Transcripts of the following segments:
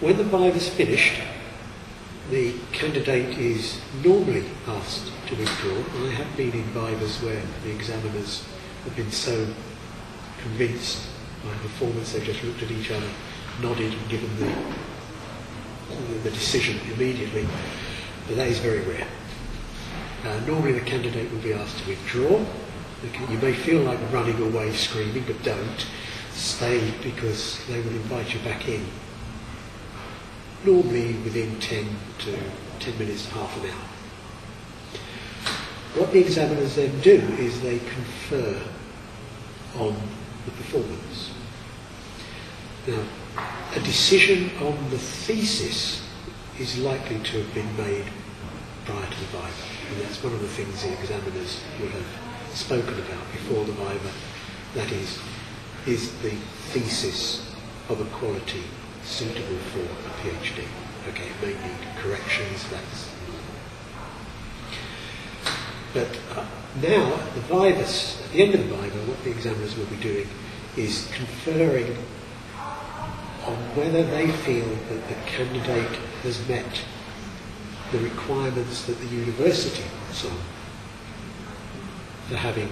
When the Viva's finished, the candidate is normally asked to withdraw. I have been in Vivas where the examiners have been so convinced by performance they've just looked at each other, nodded and given the decision immediately, but that is very rare. Normally the candidate will be asked to withdraw. You may feel like running away screaming, but don't. Stay, because they will invite you back in. Normally within 10 minutes to half an hour. What the examiners then do is they confer on the performance. Now, a decision on the thesis is likely to have been made prior to the Viva, and that's one of the things the examiners will have spoken about before the Viva. That is the thesis of a quality suitable for a PhD? Okay, it may need corrections, but now at the Vivas, at the end of the Viva, what the examiners will be doing is conferring on whether they feel that the candidate has met the requirements that the university puts on for having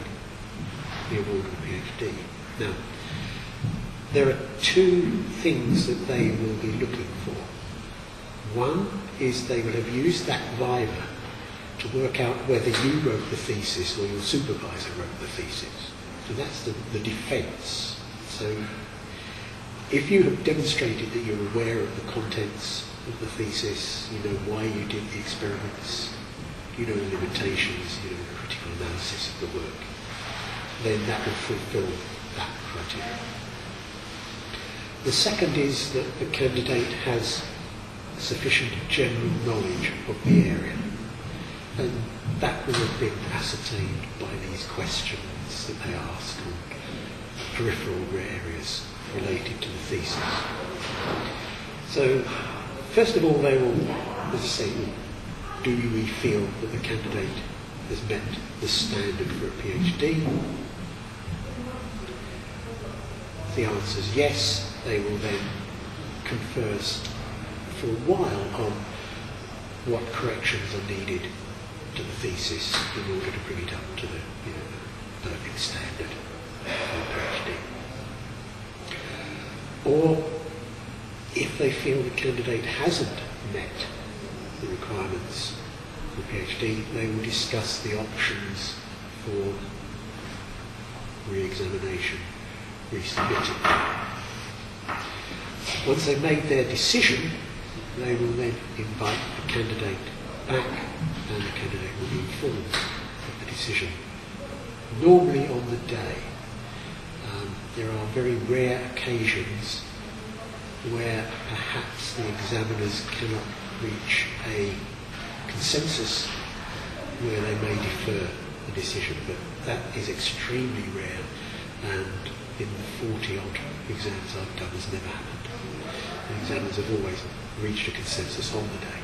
the award of a PhD. Now, there are two things that they will be looking for. One is they will have used that Viva to work out whether you wrote the thesis or your supervisor wrote the thesis. So that's the defence. So if you have demonstrated that you're aware of the contents of the thesis, you know why you did the experiments, you know the limitations, you know the critical analysis of the work, then that will fulfil that criteria. The second is that the candidate has sufficient general knowledge of the area, and that will have been ascertained by these questions that they ask on peripheral areas related to the thesis. So, first of all, they will, as I say, do we feel that the candidate has met the standard for a PhD? If the answer is yes, they will then confer for a while on what corrections are needed to the thesis in order to bring it up to the perfect standard for a PhD. Or if they feel the candidate hasn't met the requirements for a PhD, they will discuss the options for re-examination, resubmitting. Once they've made their decision, they will then invite the candidate back, and the candidate will be informed of the decision. Normally on the day. There are very rare occasions where perhaps the examiners cannot reach a consensus where they may defer the decision, but that is extremely rare, and in the 40-odd exams I've done has never happened. The examiners have always reached a consensus on the day.